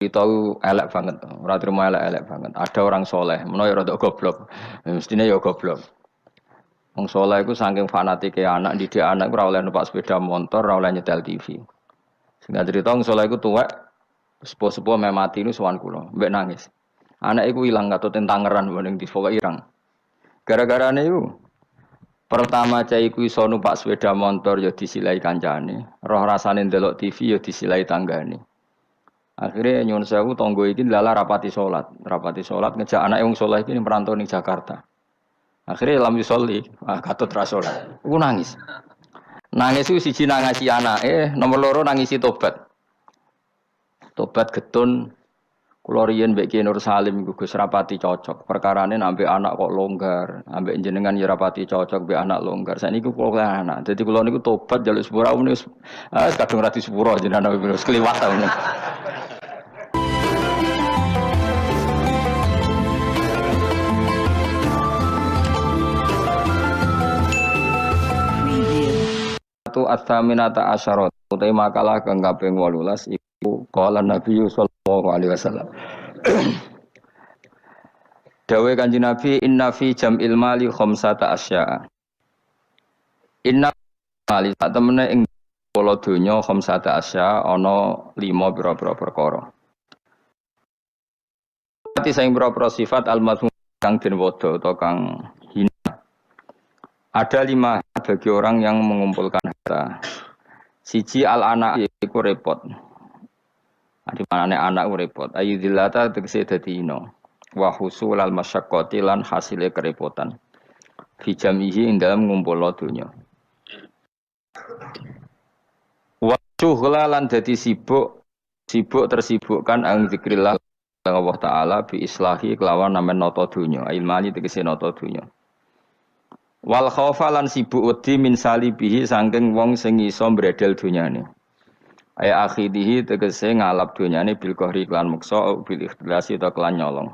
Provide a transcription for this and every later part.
tahu elek banget, ora terima elek banget. Ada orang soleh, menawa ya rada goblok. Mestine ya goblok. Wong soleh iku saking fanatike anak, didik anak ora oleh numpak sepeda motor, ora oleh nyetel TV. Singkat cerita wong soleh iku tuwek, sepuh-sepuh meh mati niku sowan kula, mbek nangis. Anak iku ilang katut tangeran ning di pokoke irang. Gara-garane iku pertama cah iku iso numpak sepeda motor ya disilai kancane, roh rasane ndelok TV ya disilai tanggane. Akhirnya nyuwun sewu tangga iki lala rapati salat ngejak anake wong saleh iki ning perantau ning Jakarta. Akhirnya lam yusolli, katut ra salat. Aku nangis. Nangis iku siji nangisi anake, nomor loro nangisi tobat. Tobat getun kula riyen mbek Ki Nur Salim iku Gus rapati cocok. Perkarane ambek anak kok longgar, ambek jenengan ya rapati cocok mbek anak longgar. Saniki kula anak. Dadi kula niku tobat njaluk sepura wis kadung ra disepuro jenengan wis kliwat ta ngono. At-thaminata asyarat utai makalah kang kaping 18 iku qala Nabi sallallahu alaihi wasallam. Dawe Kanjeng Nabi inna fi jam'il mali khamsata asya. Inna mali sak temene ing pola donya khamsata asya ana 5 pira-pira perkara. Ati sing pira-pira sifat al-mazmum kang den wada utawa kang ada 5 bagi orang yang mengumpulkan harta. Siji al-anak iku repot. Di manane anak ku repot. Ayyidillata tegese dadi ino. Wa husul al-masyaqqati lan hasile kerepotan. Fi jamihi ing dalam ngumpulno donya. Wa syughla lan dadi sibuk tersibukkan ang zikrillah Allah taala bi islahi kelawan namen nata donya. Ilmani tegese nata donya. Wal khaufa lan sibuk wedi min salibihi saking wong sing iso mbredel donyane. Ay akhidihi tegese ngalap donyane bil qahri lan muksa bil ikhlasi ta kelan nyolong.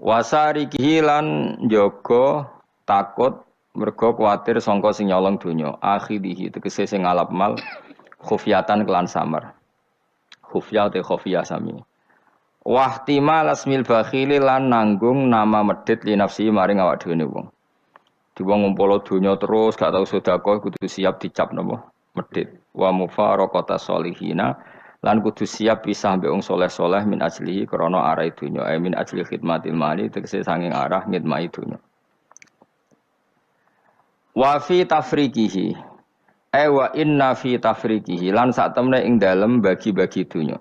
Wasarikihi lan njaga takut mergo kuwatir sangka sing nyolong donya. Akhidihi tegese sing ngalap mal khufyatan kelan samar. Khufya te khufya sami. Wahtimal asmil bakhili lan nanggung nama medhit li nafsi maring awak dhewe wong. Di wong ngumpul donya terus gak tau sedekah kudu siap dicap napa medhit wa mufaraqata sholihina lan kudu siap pisah mbek wong saleh-saleh min ajlihi krana arah donya min ajli khidmatil mali tegese sanging arah ngidmai donya wa fi tafriqihi wa inna fi tafriqihi lan sak temne ing dalem bagi-bagi donya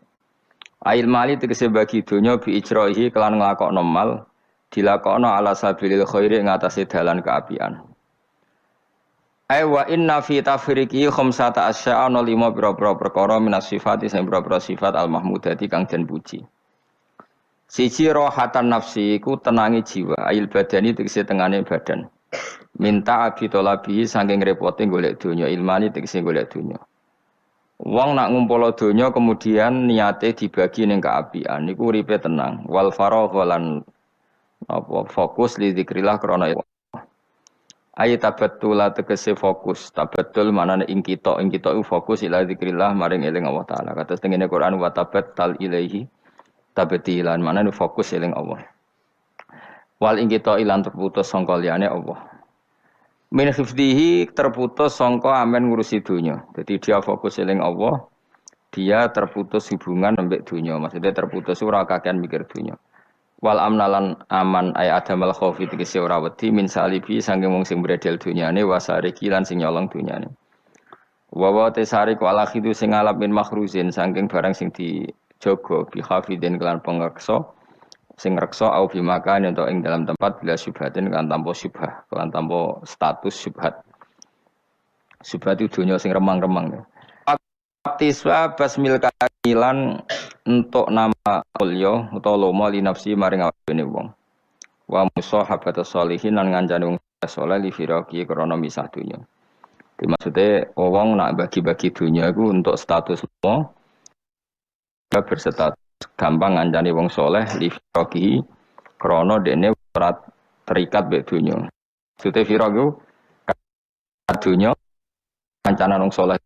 ail mali tegese bagi donya bi ijraihi kelan nglakokno mal dilakokno ala sabilil khairi ngatasi dalan keapian. Wa inna fi tafriqi khamsata asya'a 5 pira-pira perkara minas sifati sing pira-pira sifat al mahmudati kang den puji. Siji rohatan nafsi iku tenangi jiwa, ail badani tegese tengane badan. Minta abi tolabi saking repote golek donya, ilmani tegese golek donya. Wong nak ngumpul donya kemudian niate dibagi ning keapian niku uripe tenang. Wal faragh lan apa fokus li zikrillah krana ayat tabattul tegese fokus tabattul manane ing kita iku fokus ila zikrillah maring eling Allah taala kados tengene Quran wa tabattal ilaihi tabtilan manane fokus eling Allah wal ing kita ilan terputus sangka liyane Allah min hifdihi terputus sangka amen ngurusi dunya dadi dia fokus eling Allah dia terputus hubungan ambek dunya maksudnya terputus ora kakean mikir dunya wal amnalan aman ay adamal khaufi tegese ora wedi min salibi saking wong sing bredel dunyane wasariki lan sing nyolong dunyane wa wa tasariku ala khidu sing alap min makhruzin saking barang sing dijaga bi khafidin kelan pengreksa sing reksa au bi makan ento ing dalam tempat bila syubhatin kan tanpa syubhah kelan tanpa status syubhat itu dunya sing remang-remang Tiswa basmil kailan untuk nama ulya utawa lomo li nafsi maring awake wong. Wa musahabatus sholihin lan ngancani wong saleh li firaqi krana misah dunya. Dimaksude wong nak bagi-bagi dunya iku untuk status lomo berstatus gampang ngancani wong saleh li firaqi krana dene ora terikat mek dunya. Maksude firaq iku dunya kancanan wong saleh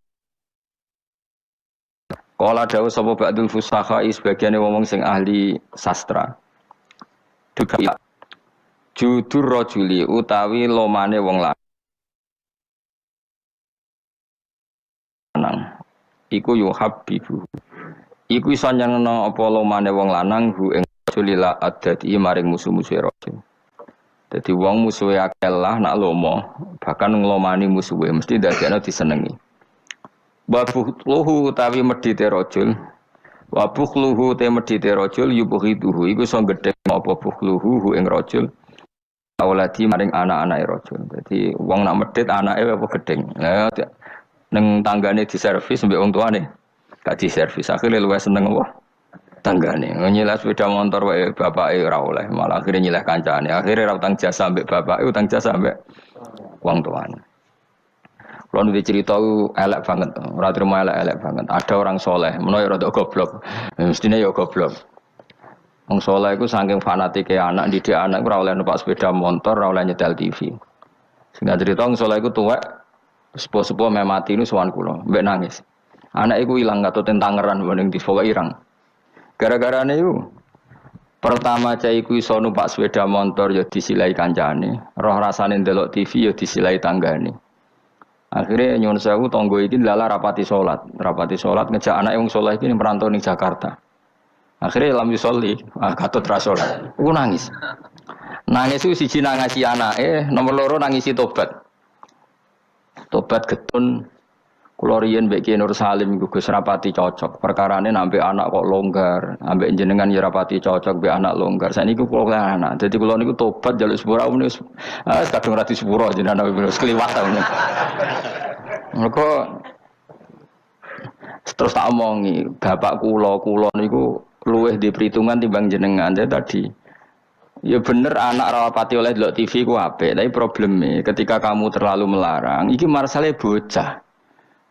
Kala dawuh sapa ba'dul fusakha sebagiane wong sing ahli sastra. Juga judur rajuli utawi lomane wong lanang. Iku yuhabbibu. Iku iso nyenengno apa lomane wong lanang hu ing rajulila adati maring musuh-musuhe rajul. Dadi wong musuhe akeh lah nak lomo, bahkan nglomani musuhe mesti dadekno disenengi. Wabuhluhu utawi medhite rajul. Wabuhluhu te medhite rajul yubuhiduhu iku iso gedhe apa buhluhu ing rajul. Auladi maring anak-anake rajul. Dadi wong nak medhit anake apa gedeng. Lah ning tanggane diservis mbek wong tuane. Gak diservis. Akhire luwih seneng apa? Tanggane. Nyilah sepeda motor wae bapake ora oleh, malah akhire nyilah kancane. Akhire ra utang jasa mbek bapake, utang jasa mbek wong tuane. Kalau nanti cerita elek banget, ora terima elek banget. Ada orang soleh, menawa rada goblok, mestinya ya goblok. Wong soleh itu saking fanatike anak, didik anak ora oleh numpak sepeda motor, ora oleh nyetel TV. Sehingga cerita wong soleh itu tuwek, sepuh-sepuh mati ini sowan kula, mbek nangis. Anak iku ilang katuten tangeran mending difoka irang. Gara-gara niku pertama cah iku iso numpak sepeda motor ya disilai kancane, roh rasane ndelok TV ya disilai tanggane. Akhirnya nyuwun sewu tangga iki lala rapati salat ngejak anake wong saleh iki merantau ning Jakarta. Akhirnya lam yusolli, katut ra salat. Ku nangis. Nangis ku siji nangisi anake, nomor loro nangisi tobat. Tobat getun kula riyen mbek Ki Nur Salim iku Gus rapati cocok. Perkarane ambek anak kok longgar, ambek jenengan ya rapati cocok mbek anak longgar. Saniki kula anak. Dadi kula niku tobat njaluk sepura wis kadung ra disepuro jenengan wis kliwat ta. Mergo terus tak omongi, bapak kula niku luwih di perhitungan timbang jenengan. Tadi ya bener anak rapati oleh delok TV ku apik, tapi probleme ketika kamu terlalu melarang, iki masalah bocah.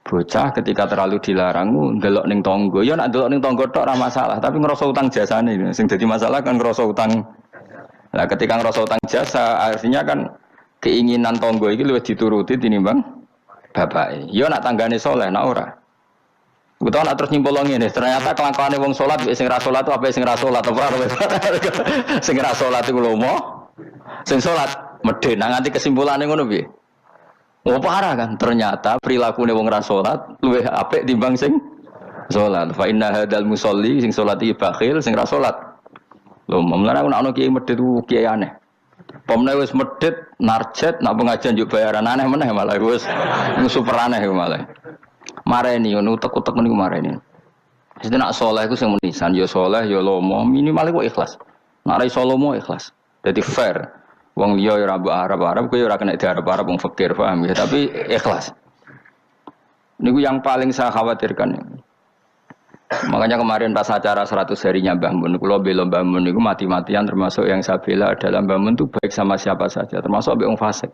Bocah ketika terlalu dilarang ndelok ning tangga. Ya nek ndelok ning tangga tok ora masalah, tapi ngrasa utang jasane. Sing dadi masalah kan ngrasa utang. Lah ketika ngrasa utang jasa, artinya kan keinginan tangga iki luwih dituruti tinimbang bapake. Ya nek tanggane saleh nek ora. Utawa nek terus nyimpul ngene, ternyata kelakuane wong salat sing ra salat apa sing ra salat ora. Sing ra salat iku lomo, sing salat medhen. Nah nganti kesimpulane ngono piye? Oh parah kan, ternyata perilaku wong ra salat luwih apik timbang sing salat. Fa inna hadzal musolli sing salat iki bakhil, sing ra salat. Lho, mulane ana kiai medhit ku kiai aneh. Pomne wis medhit narjet, nak pengajian yo bayaran aneh meneh malah wis super aneh malah. Mareni ngono utek-utek niku mareni. Wis nek saleh iku sing menisan yo saleh yo lomo, minimal iku ikhlas. Nek ra iso lomo ikhlas. Dadi fair. Wong liya ora mbok Arab-Arab kowe ora kena diarep-arep wong fakir, paham ya, tapi ikhlas. Niku yang paling saya khawatirkan. Makanya kemarin pas acara 100 harinya Mbah Mun, kula bela Mbah Mun niku mati-matian, termasuk yang saya bela adalah Mbah Mun itu baik sama siapa saja, termasuk mbek wong fasik.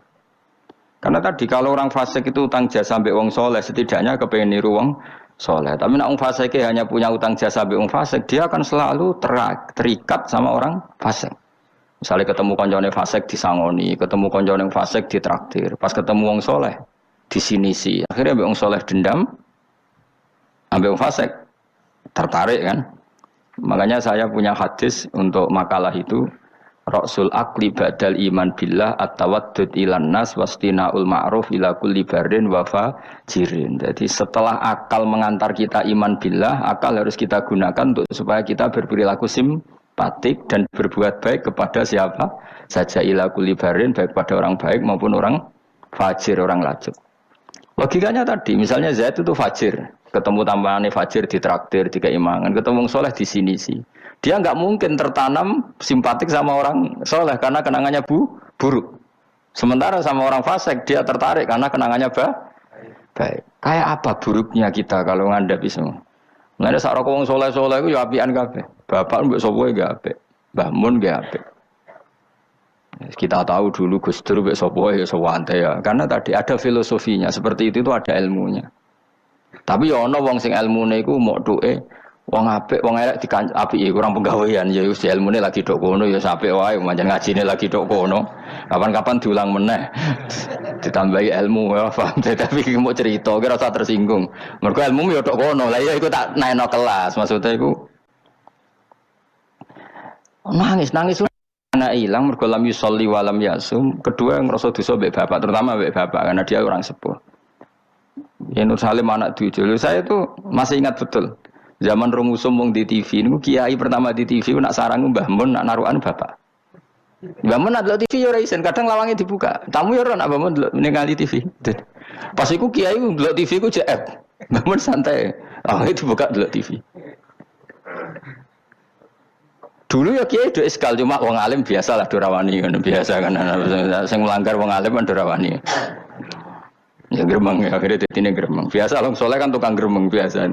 Karena tadi kalau orang fasik itu utang jasa mbek wong soleh, setidaknya kepengen niru wong soleh. Tapi nek wong fasik hanya punya utang jasa mbek wong fasik, dia akan selalu terikat sama orang fasik. Misalnya ketemu koncone fasik disangoni, ketemu koncone fasik ditraktir, pas ketemu wong soleh disinisi. Akhirnya ambek wong soleh dendam, ambek wong fasik tertarik kan. Makanya saya punya hadis untuk makalah itu. Rasul akli badal iman billah at-tawaddud ilan nas wastinaul ma'ruf ila kulli barin wa fajirin. Jadi setelah akal mengantar kita iman billah, akal harus kita gunakan untuk supaya kita berperilaku simpatik dan berbuat baik kepada siapa saja ila kulli barin, baik pada orang baik maupun orang fajir, orang lajur. Logikanya tadi, misalnya Zaid itu fajir, ketemu tambahannya fajir ditraktir, dikeimangan, ketemu soleh di sini sih. Dia nggak mungkin tertanam simpatik sama orang soleh karena kenangannya buruk. Sementara sama orang fasik dia tertarik karena kenangannya baik. Kayak apa buruknya kita kalau ngadep semua? Nggak ada sarok wong soleh itu ya apian kabeh. Bapak mbok sapa gak apik. Mbah Mun gak apik. Kita tahu dulu Gus Dur mbek sapa ya sawante ya. Karena tadi ada filosofinya, seperti itu ada ilmunya. Tapi ya ana wong sing ilmune iku mok duke Wong apik, wong elek apike kurang penggawean ya wis ilmune lagi tok kono ya apik wae, pancen ngajine lagi tok kono. Kapan-kapan diulang meneh. Ditambahi ilmu ya paham tapi mau cerita kira usah tersinggung. Mergo ilmu ya tok kono. Lah iya iku tak naikno kelas, maksudnya iku nangis anak hilang mergo lam yusolli wa lam yasum. Kedua ngrasa dosa mbek bapak, terutama mbek bapak karena dia orang sepuh. Ya Nur Salim anak tujuh. Saya tuh masih ingat betul. Zaman rumusum wong di TV niku kiai pertama di TV nak sarang Mbah Mun nak narukan bapak. Mbah Mun nak delok TV yo ora isen, kadang lawange dibuka. Tamu yo ora nak Mbah Mun delok ningali TV. Pas iku kiai delok TV ku JF. Mbah Mun santai. Itu buka delok TV. Dulu ya kiai do eskal cuma wong alim biasalah dorawani ngono biasa kan sing melanggar wong alim kan dorawani. Ya gremeng ya akhirnya tetine gremeng. Biasa long soleh kan tukang gremeng biasa.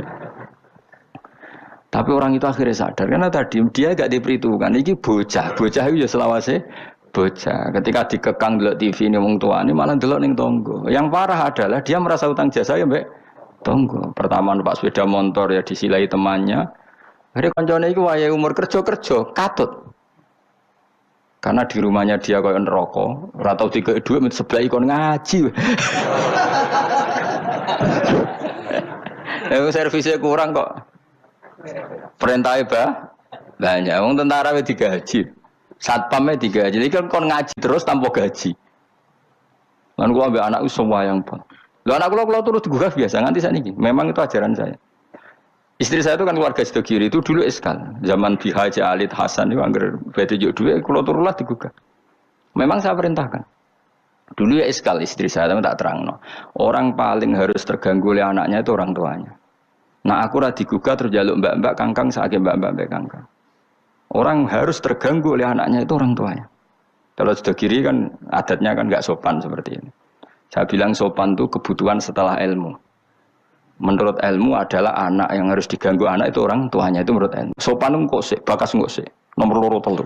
Tapi orang itu akhirnya sadar karena tadi dia gak diperhitungkan. Ini bocah itu ya selawase bocah. Ketika dikekang delok TV ini wong tuane malah delok ning tonggo. Yang parah adalah dia merasa utang jasa ya mbek tonggo. Pertama numpak sepeda motor ya disilai temannya. Akhirnya kancane iku wayahe umur kerja katut. Karena di rumahnya dia koyo neraka, ora tau dikek dhuwit sebelah ikon ngaji. Servisnya kurang kok. Perintahnya banyak. Wong tentara wis digaji. Satpamnya digaji. Iki kan kon ngaji terus tanpa gaji. Lan gua ambek anakku sembayang, Pak. Lho anak kula turut digugah biasa nganti sakniki. Memang itu ajaran saya. Istri saya itu kan keluarga Sidogiri itu dulu eskal. Zaman Bi Haji Alid Hasan itu anggar bete juk duwe kula turulah digugah. Memang saya perintahkan. Dulu ya eskal istri saya tapi tak terangno. Orang paling harus terganggu oleh anaknya itu orang tuanya. Nah aku ora digugah terus jaluk mbak-mbak kangkang saking mbak-mbak kangkang. Orang harus terganggu oleh anaknya itu orang tuanya. Kalau sudah kiri kan adatnya kan enggak sopan seperti ini. Saya bilang sopan itu kebutuhan setelah ilmu. Menurut ilmu adalah anak yang harus diganggu anak itu orang tuanya itu menurut ilmu. Sopan itu kok sih, bakas kok sih. Nomor loro telu.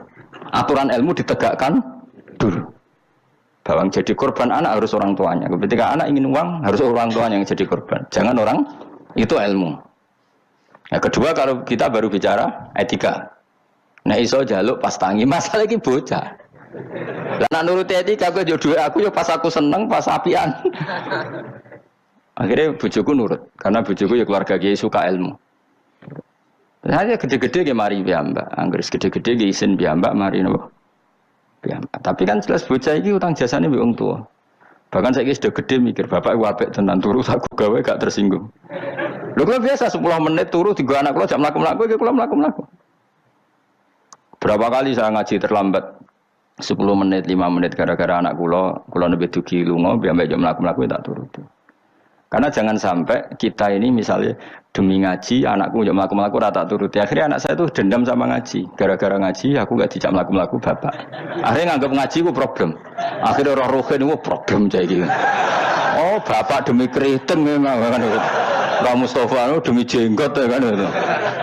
Aturan ilmu ditegakkan dulu. Bahwa jadi korban anak harus orang tuanya. Ketika anak ingin uang harus orang tuanya yang jadi korban. Jangan orang itu ilmu. Nah, kedua kalau kita baru bicara etika. Nah iso jaluk pas tangi masalah iki bocah. Lah nek nuruti etika aku yo aku yo pas aku seneng pas apian. Akhirnya bojoku nurut karena bojoku ya keluarga kiai suka ilmu. Nah dia gede-gede ge mari piyambak. Anggere gede-gede ge isin piyambak mari napa? Piyambak. Tapi kan jelas bocah iki utang jasane mbek wong tua. Bahkan saya sudah gede mikir bapak iku apik tenan turu aku gawe gak tersinggung. Lho kula biasa 10 menit turu digo anak kula jam mlaku-mlaku iki kula mlaku-mlaku. Berapa kali saya ngaji terlambat 10 menit, 5 menit gara-gara anak kula nembe dugi lunga biar jam mlaku-mlaku tak turu. Karena jangan sampai kita ini misalnya demi ngaji anakku jam mlaku-mlaku ora tak turuti. Akhirnya anak saya tuh dendam sama ngaji. Gara-gara ngaji aku gak dijak mlaku-mlaku bapak. Akhirnya nganggap ngaji ku problem. Akhirnya roh-rohe niku problem cah iki. Oh, bapak demi keriting memang kan. Pak Mustofa demi jenggot kan itu.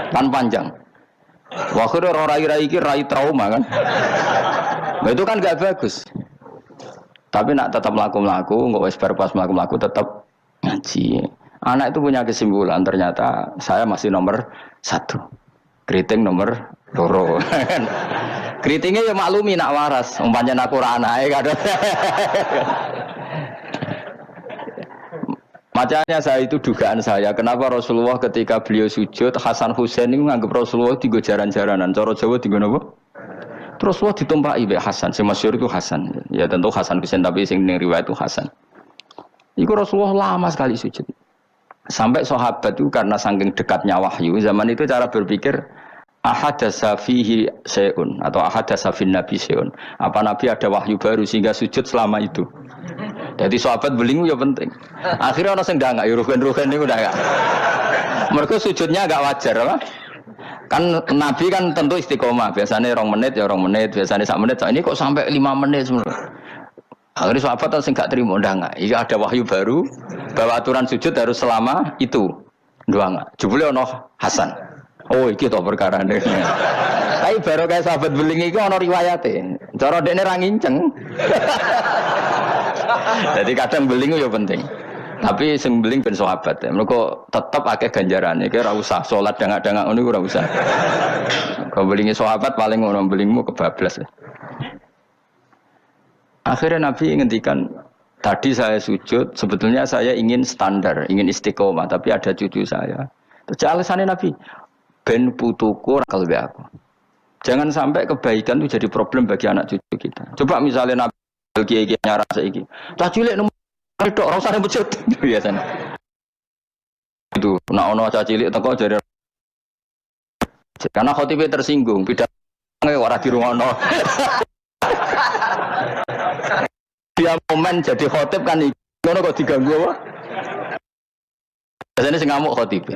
Kan panjang. Akhirnya roh rai-rai iki rai trauma kan. Nah, itu kan gak bagus. Tapi nak tetap mlaku-mlaku, enggak wis bar pas mlaku-mlaku tetap ngaji. Anak itu punya kesimpulan ternyata saya masih nomor 1. Keriting nomor 2. Keritingnya ya maklumi nak waras. Umpamanya aku ora anake kadang. Macamnya saya itu dugaan saya. Kenapa Rasulullah ketika beliau sujud Hasan Husain itu nganggep Rasulullah digo jaran-jaranan. Cara Jawa digo napa? Terus Rasulullah ditumpaki mbek Hasan. Sing masyhur itu Hasan. Ya tentu Hasan Husain tapi sing ning riwayat itu Hasan. Iku Rasulullah lama sekali sujud. Sampai sahabat itu karena saking dekatnya wahyu, zaman itu cara berpikir ahadasa fihi syai'un atau ahadasa fin nabi syai'un. Apa nabi ada wahyu baru sehingga sujud selama itu. Jadi sahabat belingu ya penting. Akhirnya orang sing ndangak ya rugen-rugen niku ndak. Mergo sujudnya agak wajar apa? Kan nabi kan tentu istiqomah, biasanya 2 menit ya 2 menit, biasanya 1 menit. Ini kok sampai 5 menit sebenarnya. Akhirnya sahabat sing gak terima ndak. Iki ada wahyu baru bahwa aturan sujud harus selama itu. Ndak. Jebule ono Hasan. Oh iki to perkarane. Tapi baru kayak sahabat beling iki ono riwayate. Cara dekne ra nginceng. Jadi kadang beling yo penting. Tapi sing beling ben sahabat ya. Mergo tetep akeh ganjarane. Iki ora usah salat dangak-dangak ngono ora usah. Kau belingi sahabat paling ngono belingmu kebablas ya. Akhirnya Nabi ngendikan, tadi saya sujud, sebetulnya saya ingin standar, ingin istiqomah, tapi ada cucu saya. Terus alasannya Nabi, ben putuku kalbe aku. Jangan sampai kebaikan itu jadi problem bagi anak cucu kita. Coba misalnya Nabi kiai nyara saiki, cah cilik nomor itu ora usah bujut biasanya. Itu nak ono cah cilik teko jare karena khotibe tersinggung, pidato ora dirungono. Dia momen jadi khotib kan ngono kok diganggu apa? Biasanya sing ngamuk khotib.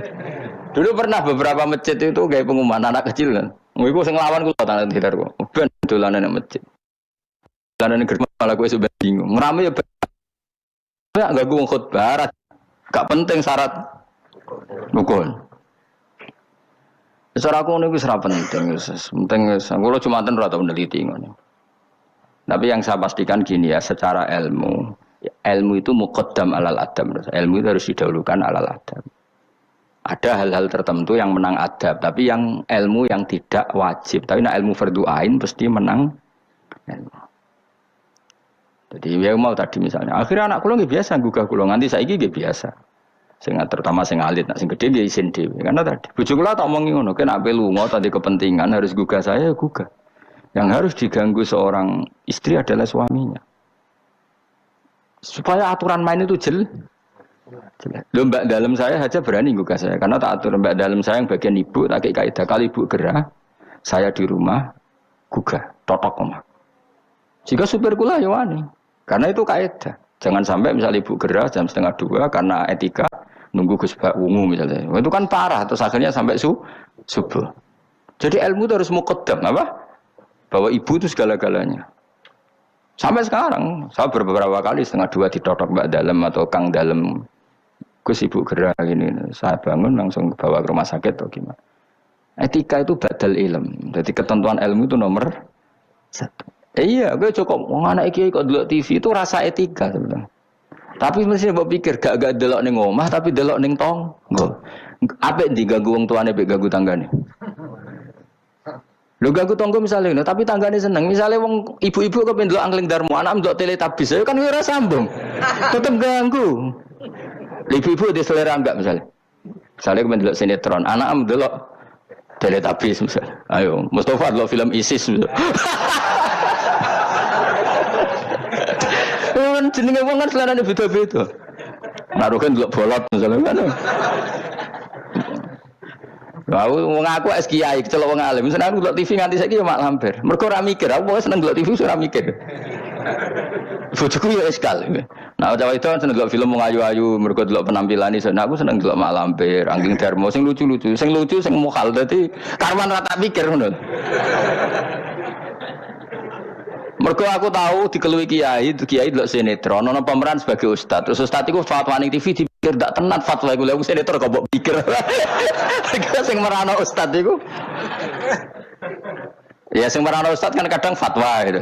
Dulu pernah beberapa masjid itu kayak pengumuman anak kecil kan. Iku sing lawan kula tangan tidur kok. Ben dolanan nang masjid. Dolanan gerbang malah kowe sudah bingung. Ngrame ya enggak ganggu khotbah. Gak penting syarat rukun. Secara aku niku wis ora penting wis. Penting wis kula Jumatan ora tau neliti ngono. Tapi yang saya pastikan gini ya, secara ilmu itu muqaddam alal adab. Ilmu itu harus didahulukan alal adab. Ada hal-hal tertentu yang menang adab, tapi yang ilmu yang tidak wajib. Tapi nak ilmu fardhu ain pasti menang ilmu. Jadi ya mau tadi misalnya, akhirnya anak kula nggih biasa gugah kula nganti saiki nggih biasa. Sing terutama sing alit, nak sing gede nggih isin dhewe. Karena tadi bojo kula tak omongi ngono, nek ape lunga tadi kepentingan harus gugah saya gugah. Yang harus diganggu seorang istri adalah suaminya. Supaya aturan main itu jelas. Mbak dalam saya saja berani gugah saya. Karena tak atur mbak dalam saya yang bagian ibu, tak kaidah kali ibu gerah, saya di rumah gugah, totok omah. Jika supir kula ya wani. Karena itu kaidah. Jangan sampai misalnya ibu gerah jam 1:30 karena etika nunggu Gus Bak Wungu misalnya. Itu kan parah. Terus akhirnya sampai subuh. Jadi ilmu itu harus muqaddam apa? Bahwa ibu itu segala-galanya. Sampai sekarang, saya beberapa kali 1:30 ditotok mbak dalam atau kang dalam, Gus ibu gerak gini, saya bangun langsung bawa ke rumah sakit atau gimana. Etika itu badal ilm. Jadi ketentuan ilmu itu nomor 1. Iya, gue cukup anak kiai kok delok TV itu rasa etika sebenarnya. Tapi mesti mbok pikir gak delok ning omah tapi delok ning tangga. Apik diganggu wong tuane mek ganggu tanggane. Lho ganggu tangga misalnya, tapi tanggane seneng. Misalnya wong ibu-ibu kepen ndelok Angling Darmo, anak ndelok Teletubbies, ya kan ora sambung. Tetep ganggu. Ibu-ibu di selera enggak misalnya. Misalnya kepen ndelok sinetron, anak ndelok Teletubbies misalnya. Ayo, Mustafa ndelok film ISIS misalnya. Jenenge wong kan selerane beda-beda. Naruh kan ndelok bolot misalnya kan. Wong aku es kiai kecelok wong alim. Seneng ndelok TV nganti saiki ya mak lampir. Mergo ora mikir, aku pokoke seneng ndelok TV ora mikir. Bojoku ya eskal. Nah, cawe itu seneng ndelok film wong ayu-ayu, mergo ndelok penampilane. Nah, aku seneng ndelok mak lampir, Angling Darmo sing lucu-lucu, sing mukhal dadi karwan ra tak mikir ngono. Mergo aku tahu dikeluwi kiai delok sinetron, ana pemeran sebagai ustaz. Terus ustaz iku fatwa ning TV dipikir ndak tenan fatwa iku. Lha sinetron kok mbok pikir. Kira sing merano ustaz iku. Ya sing merano ustaz kan kadang fatwa gitu.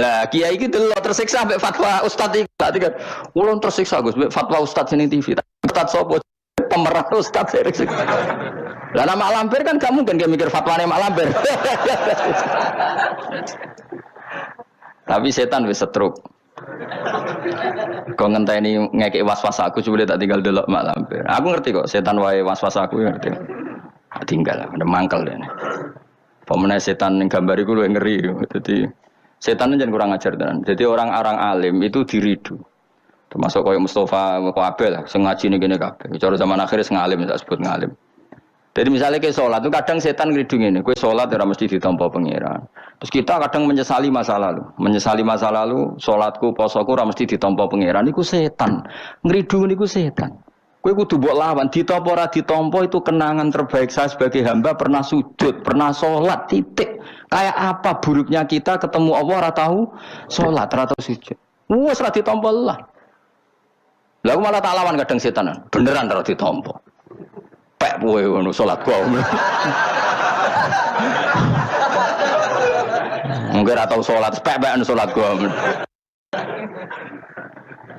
Lah kiai iki delok tersiksa mbek fatwa ustaz iku. Berarti kan ulun tersiksa Gus mbek fatwa ustaz ning TV. Ustaz sapa pemeran ustaz tersiksa. Lah nama lampir kan kamu kan mikir fatwane mak lampir. Tapi setan wis setruk. Kok ngenteni ngekek was-was aku coba tak tinggal delok mak lampir. Aku ngerti kok setan wae was-was aku ngerti. Tinggal ada mangkel dene. Pemene setan ning gambar iku luwih ngeri. Dadi setan jangan kurang ajar tenan. Jadi orang-orang alim itu diridu. Termasuk koyo Mustafa Kabel lah sing ngaji ning kene kabeh. Cara zaman akhir sing ngalim tak sebut ngalim. Jadi misalnya ke sholat itu kadang setan ngridung ini, kue sholat ora mesti ditampa pangeran. Terus kita kadang menyesali masa lalu, sholatku, posoku ora mesti ditampa pangeran. Iku setan, ngridung niku setan. Kue kudu mbok lawan, ditampa ora ditampa itu kenangan terbaik saya sebagai hamba pernah sujud, pernah sholat, titik. Kayak apa buruknya kita ketemu Allah ora tahu sholat, ora tahu sujud. Wes ora ditampa lah. Lah aku malah tak lawan kadang setan, beneran ora ditampa. Pek kowe ngono salat kok. Mungkin ora tau salat, pek-pekan salat kok.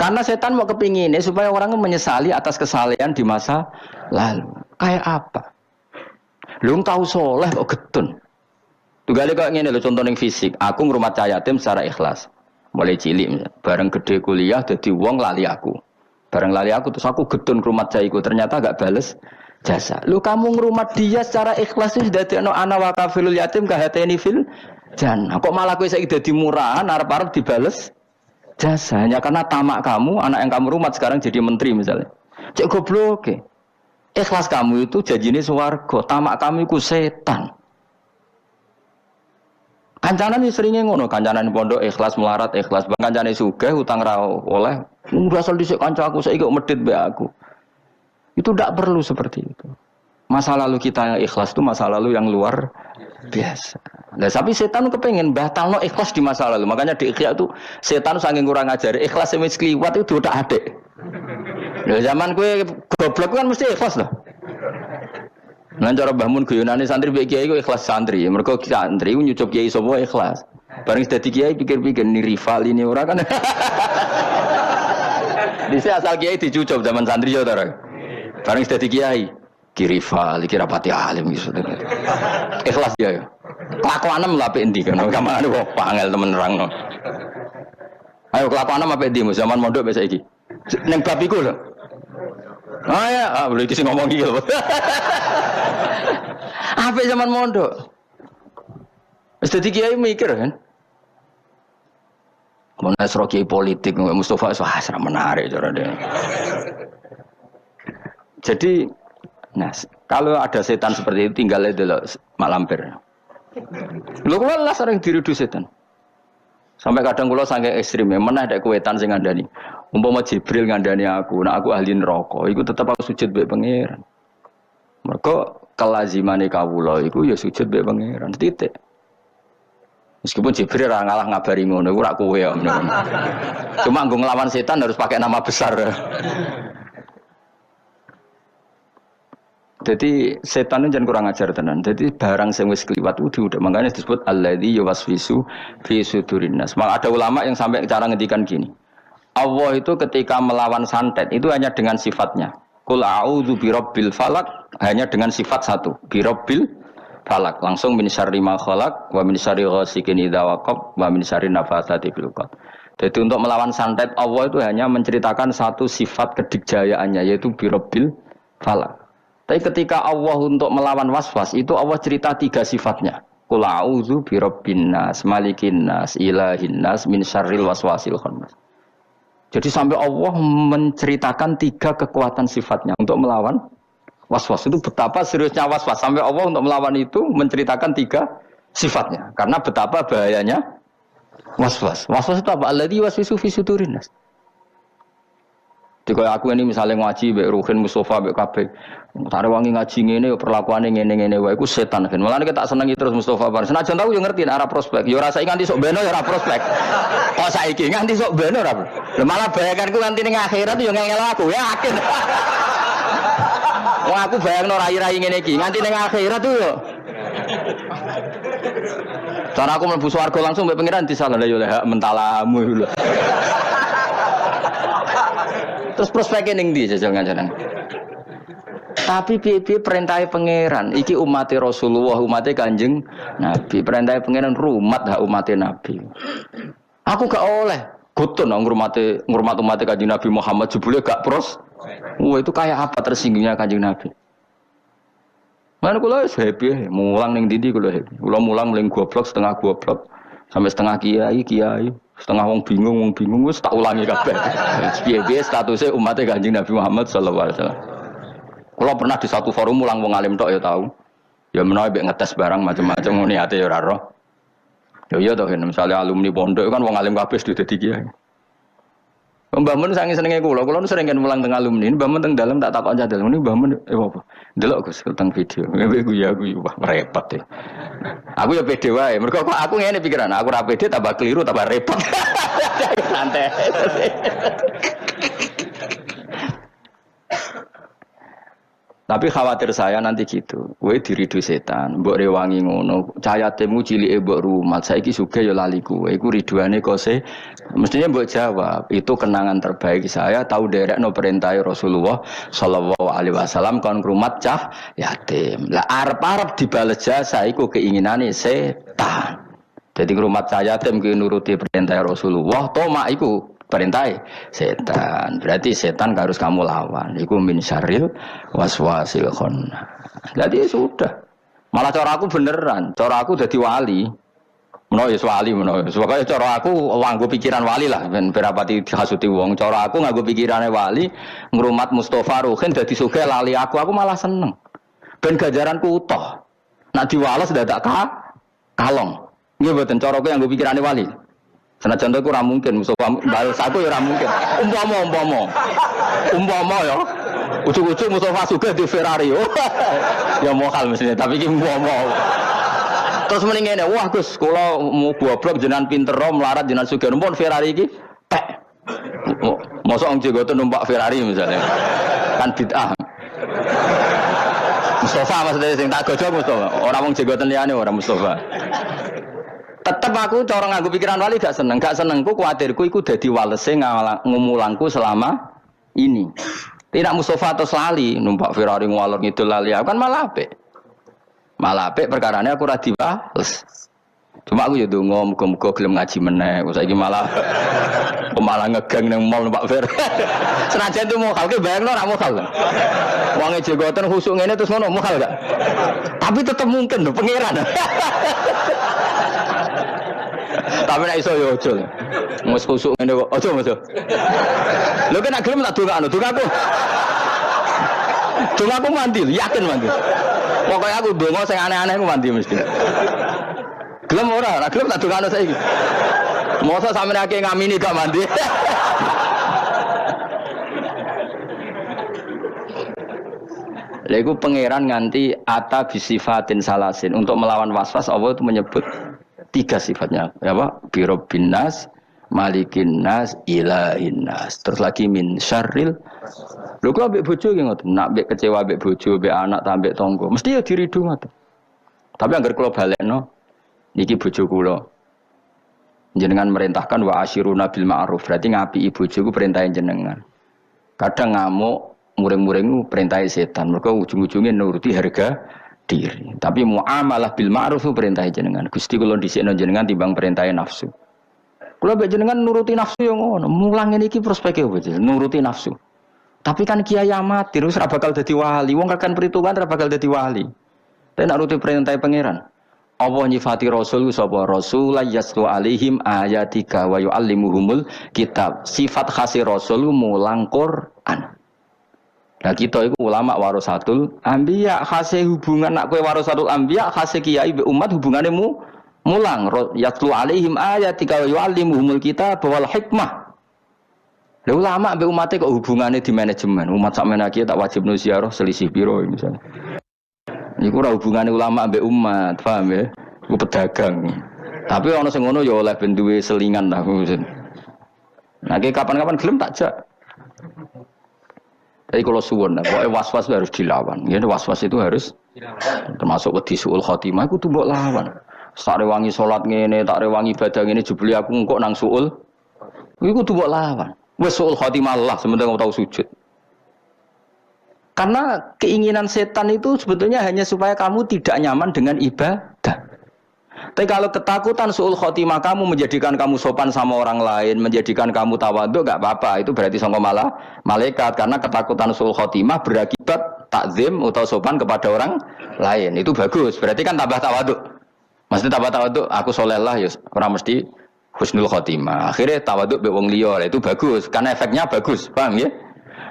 Karena setan mau kepinginnya supaya orang menyesali atas kesalahan di masa lalu. Kayak apa? Lu tahu soleh kok getun. Tugale kok ngene lho contoh ning fisik. Aku ngrumat cah yatim secara ikhlas. Mulai cilik bareng gede kuliah dadi wong lali aku. Bareng lali aku terus aku getun ngrumat cah iku ternyata gak bales jasa. Lu kamu ngrumat dia secara ikhlas wis dadi ana wa kafilul yatim ka hateni fil jannah. Kok malah kowe saiki dadi murahan arep-arep dibales jasa hanya karena tamak kamu, anak yang kamu rumat sekarang jadi menteri misalnya. Cek goblok ke. Ikhlas kamu itu janjine swarga, tamak kamu iku setan. Kancanan iki seringe ngono, kancanan pondok ikhlas melarat, ikhlas bang kancane sugih utang ra oleh. Asal dhisik kanca aku saiki kok medhit mbek aku. Itu tidak perlu seperti itu. Masa lalu kita yang ikhlas itu masa lalu yang luar biasa. Nah, tapi setan kepengen batalno ikhlas di masa lalu. Makanya di Ikhya itu setan saking kurang ajar. Ikhlas wis kliwat itu udah adek. Lha zaman kowe goblok kan mesti ikhlas loh. Lan cara Mbah Mun guyonane santri mbek kiai ku ikhlas santri. Mergo santri nyucup kiai sapa ikhlas. Bareng dadi kiai pikir-pikir ni rival ini ora kan. Dise asal kiai dicucup zaman santri yo to. Bareng dadi kiai ki rival iki rapati alim iki. Ikhlas ya. Kelakuanem lho apik endi kan. Kamane kok pangel temen nerangno. Ayo kelakuanem apik endi zaman mondok wis saiki. Ning bab iku lho. Ah ya, boleh iki sing ngomong iki lho. Apik zaman mondok. Wis dadi kiai mikir kan. Mun asro kiai politik Mustafa wah ora menarik cara dia. Jadi nah, kalau ada setan seperti itu tinggal delok mak lampir. Lho kula lah sering dirudu setan. Sampai kadang kula saking ekstrem meneh nek kuwetan sing ngandani. Umpama Jibril ngandani aku, nek aku ahli neraka, iku tetep aku sujud mbek pangeran. Mergo kelazimane kawula iku ya sujud mbek pangeran titik. Meskipun Jibril ora ngalah ngabari ngono, iku ora kowe ya. Cuma nggo nglawan setan harus pakai nama besar. Jadi setan itu jangan kurang ajar tenan. Jadi barang sing wis kliwat itu udah makanya disebut alladzi yuwaswisu fi sudurin nas. Maka ada ulama yang sampai cara ngendikan gini. Allah itu ketika melawan santet itu hanya dengan sifatnya. Qul a'udzu birabbil falaq hanya dengan sifat satu, birabbil falaq. Langsung min syarri ma khalaq wa min syarri ghasikin idza waqab wa min syarri nafatsati fil 'uqad. Jadi untuk melawan santet Allah itu hanya menceritakan satu sifat kedikjayaannya yaitu birabbil falaq. Tapi ketika Allah untuk melawan waswas itu Allah cerita tiga sifatnya. Qul a'udzu birabbin nas, malikin nas, ilahin nas, min syarril waswasil khannas. Jadi sampai Allah menceritakan tiga kekuatan sifatnya untuk melawan waswas. Itu betapa seriusnya waswas. Sampai Allah untuk melawan itu menceritakan tiga sifatnya. Karena betapa bahayanya waswas. Waswas itu apa? Alladzi yuwaswisu fi sudurin nas. Jika aku ini misalnya ngaji mbek Ruhin Mustafa mbek kabeh tare wangi ngaji ngene perlakuane ngene-ngene wae iku setan kan. Mulane kita senengi terus Mustafa bar. Senajan tahu yo ngerti nek arah prospek. Yo rasa nganti sok beno yo ora prospek. Kok saiki nganti sok beno ora. Lha malah bayanganku nganti ning akhirat yo ngel aku yakin. Wong aku bayangno rai-rai ngene iki nganti ning akhirat tuh yo. Cara aku mlebu swarga langsung mbek pengiran disalah yo lek mentalamu lho. Terus prospeknya ning ndi jajal ngajaran. Tapi piye-piye perintahnya pangeran. Iki umatnya Rasulullah, umatnya Kanjeng Nabi. Perintahnya pangeran rumat hak umatnya Nabi. Aku gak oleh gotun ngurmat umatnya Kanjeng Nabi Muhammad jebule gak pros. Wah itu kayak apa tersinggungnya Kanjeng Nabi. Mana kula wis happy mulang ning ndi kula happy. Kula mulang mling goblok setengah goblok sampai setengah kiai. Setengah wong bingung wis tak ulangi kabeh. Piye-piye statusnya umatnya Kanjeng Nabi Muhammad sallallahu alaihi wasallam. Kalau pernah di satu forum ulang wong alim tok ya tahu. Ya menawa mbek ngetes barang macam-macam ngene ate ya ora roh. Ya iya to misalnya alumni pondok kan wong alim kabeh sudah dadi kiai. Mbah Mun sange senenge kula sering kan mulang teng alumni. Mbah Mun teng dalem tak takon cah dalem. Mbah Mun apa? Delok Gus teng video. Aku ya wah repot ya. Aku ya pede wae. Mergo kok aku ngene pikiran, aku ora pede tambah keliru tambah repot. Santai. Tapi khawatir saya nanti gitu. Kowe diridu setan, mbok rewangi ngono. Cayatemu cilike mbok rumat. Saiki sugih ya lali kowe. Iku riduane kose. Mestinya mbok jawab, itu kenangan terbaik saya tahu derekno perintah Rasulullah sallallahu alaihi wasallam kon ngrumat cah yatim. Lah arep-arep dibales jasa iku keinginane setan. Jadi ngrumat cah yatim ki nuruti perintah Rasulullah, tomak iku perintah setan. Berarti setan harus kamu lawan. Iku min syarril waswasil khannas. Jadi sudah. Malah cara aku beneran, cara aku dadi wali. Menawa ya wali menawa. Sebab cara aku nganggo pikiran wali lah ben berapati dihasuti wong. Cara aku nganggo pikirane wali, ngrumat Mustofa Ruhin dadi sugih lali aku malah seneng. Ben ganjaranku utuh. Nak diwales dadak kalong. Nggih mboten cara aku nganggo pikirane wali. Senajan itu ora mungkin Mustafa balas aku ya ora mungkin. Umpama ya. Ujug-ujug Mustafa sugih di Ferrari. Ya mokal mestinya, tapi iki umpama. Terus mending ngene, wah Gus, kula mau goblok jenengan pinter melarat jenengan sugih numpun Ferrari iki. Pek. Mosok wong jenggoten numpak Ferrari misalnya. Kan bid'ah. Mustafa maksudnya sing tak gojok Mustafa. Ora wong jenggoten liyane ora Mustafa. Tetep aku cara nganggo pikiran wali gak senengku kuwatirku iku dadi walese ngumulangku selama ini. Tidak Mustafa atau lali numpak Ferrari ngwalor ngidul lali aku kan malah apik. Malah apik perkarane aku ora dibales. Cuma aku ya ndonga muga-muga gelem ngaji meneh. Saiki malah ngegeng ning mall numpak Ferrari. Senajan itu mokal ki bayangno ora mokal. Wong jenggoten khusuk ngene terus ngono mokal gak? Tapi tetep mungkin lho pangeran. Tapi nek iso yo aja. Mus khusuk ngene kok. Aja Mas. Lho kena gelem tak dongakno, dongaku. Dongaku mandi, yakin mandi. Pokoke aku donga sing aneh-aneh ku mandi mesti. Gelem ora gelem tak dongakno saiki. Mosok sampeyan akeh ngamini gak mandi. Lha iku pangeran nganti ata bisifatin salasin untuk melawan waswas Allah itu menyebut 3 sifatnya, apa? Birobbin nas, malikin nas, ilahin nas. Terus lagi min syarril. Lho kok ambek bojo ki ngoten, nak ambek kecewa ambek bojo, ambek anak ta ambek tangga, mesti ya diridu ngoten. Tapi anggar kula balekno, niki bojo kula. Jenengan merintahkan wa asyiruna bil ma'ruf, berarti ngapiki bojoku perintah jenengan. Kadang ngamuk, muring-muring perintah setan, mergo ujung-ujungnya nuruti harga diri. Tapi muamalah bil ma'ruf perintah jenengan. Gusti kula dhisikno jenengan timbang perintah nafsu. Kula mbek jenengan nuruti nafsu yo ngono. Mulang ngene iki prospeke opo nuruti nafsu. Tapi kan kiai amatir wis ora bakal dadi wali. Wong kakan perhitungan ora bakal dadi wali. Tapi nak nuruti perintah pangeran. Allah nyifati rasul sapa rasul yaslu alaihim ayatika wa yuallimuhumul kitab. Sifat khasi rasul mulang Quran. Nah kita itu ulama warasatul anbiya, khase hubungan nak kowe warasatul anbiya, khase kiai be umat hubungane mulang yatlu alaihim ayatika wa yuallimuhumul kitab wal hikmah. Lha ulama be umate kok hubungane di manajemen. Umat sakmene iki tak wajib ziarah selisih piro misalnya. Niku ora hubungane ulama be umat, paham ya? Ku pedagang. Tapi ana sing ngono ya oleh ben duwe selingan lah mungkin. Nah kapan-kapan gelem tak jak. Tapi kalau suwon, pokoknya was-was harus dilawan. Ya, was-was itu harus termasuk wedi suul khotimah. Aku tuh mbok lawan. Tak rewangi sholat ngene, tak rewangi ibadah ngene, jebule aku engkok nang suul. Iku tuh mbok lawan. Wes suul khotimah Allah, sementara kamu tahu sujud. Karena keinginan setan itu sebetulnya hanya supaya kamu tidak nyaman dengan ibadah. Tapi kalau ketakutan suul khotimah kamu menjadikan kamu sopan sama orang lain, menjadikan kamu tawadhu, gak apa-apa. Itu berarti sangka malah malaikat. Karena ketakutan suul khotimah berakibat takzim atau sopan kepada orang lain. Itu bagus. Berarti kan tambah tawadhu. Maksudnya tambah tawadhu, aku soleh lah, ya orang mesti husnul khotimah. Akhirnya tawadhu be wong liya. Itu bagus. Karena efeknya bagus. Paham ya?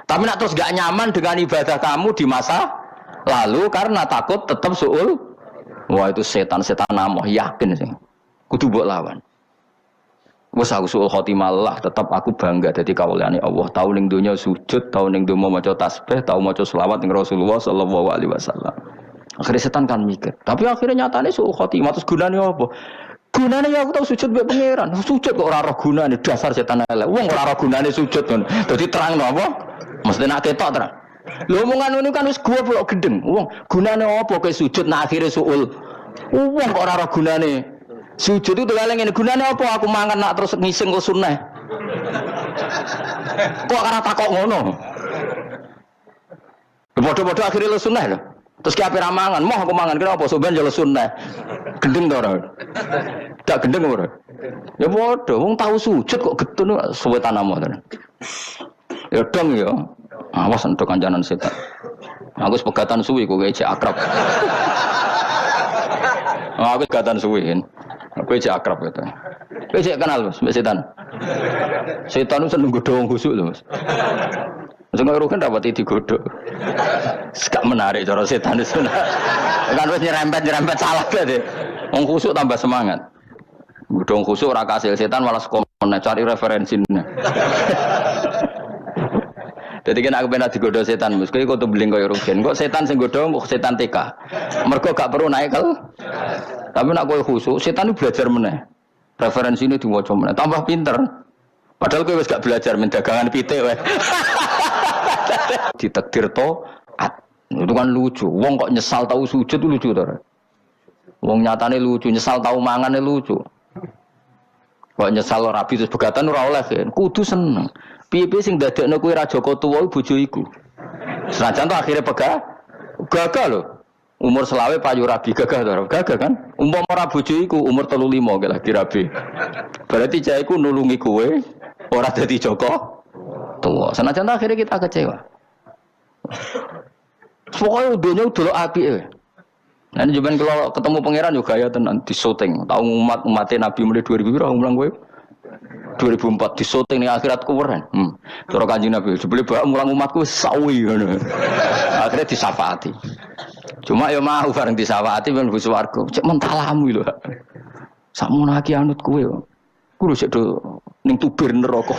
Tapi nak terus gak nyaman dengan ibadah kamu di masa lalu karena takut tetap suul. Wah itu setan-setan namoh yakin sih. Kudu mbok lawan. Wes aku suul khotimah Allah, tetap aku bangga dadi kawulane Allah. Tau ning donya sujud, tau ning donya maca tasbih, tau maca selawat ning Rasulullah sallallahu alaihi wasallam. Akhirnya setan kan mikir. Tapi akhirnya nyatane suul khotimah terus gunane apa? Gunane ya aku tau sujud mbek pangeran. Sujud kok ora roh gunane, dasar setan elek. Wong ora roh gunane sujud kan. Dadi terangno apa? Mesti nak ketok terang. Lho omongan ngono kan wis goblok gendeng. Wong gunane apa kowe sujud nak akhire suul. Wong kok ora gunane. Sujud itu kale ngene gunane apa aku mangan nak terus ngising kok sunah. Kok ora takok ngono. Padha-padha akhire lu sunah lho. Terus ki ape ra mangan, moh aku mangan kira apa soben yo sunah. Gendeng to ora? Gak gendeng ora? Ya padha wong tau sujud kok getun suwetan amo to. Ya dong ya. Awas entuk kancanan setan. Aku wis pegatan suwi kok ejek akrab. Aku pegatan suwi kan. Aku ejek akrab gitu. Kowe ejek kenal Mas, mbek setan. Setan itu seneng godho wong khusuk lho Mas. Sing karo kan dapat digodhog. Gak menarik cara setan itu. Kan wis nyerempet salah deh. Wong khusuk tambah semangat. Godhong khusuk ora kasil setan malah sekomen cari referensine. Jadi kan aku pernah digodho setan, Mus. Kowe kudu beling koyo rugen. Kok setan sing godho kok setan TK. Mergo gak perlu naik kel. Tapi nek kowe khusuk, setan itu belajar meneh. Referensine diwaca meneh, tambah pinter. Padahal kowe wis gak belajar mendagangan pitik wae. Ditakdir taat. Itu kan lucu. Wong kok nyesal tahu sujud itu lucu to. Wong nyatane lucu, nyesal tahu mangane lucu. Kok nyesal rabi terus begatan ora oleh kan. Kudu seneng. Piye-piye sing dadekno kowe ra Joko tuwa bojo iku. Senajan to akhire gagah lho. Umur selawe payu rabi gagah to. Gagah kan. Umpama ora bojo iku umur 35 lagi rabi. Berarti cah iku nulungi kowe ora dadi Joko tuwa. Senajan to akhire kita kecewa. Pokoknya dunia udah apik ya. Nah ini cuman kalau ketemu pangeran juga ya tenan di syuting. Tahu umatnya Nabi mulai 2000 berapa ngulang gue? 2004 di syuting nih akhirat keren. Cara Kanjeng Nabi sebeli bae ngulang umatku sawi ngono. Akhirnya disafaati. Cuma ya mau bareng disafaati ben mlebu swarga. Cek mentalamu lho. Sakmono iki anut kowe. Kudu sik do ning tubir neraka.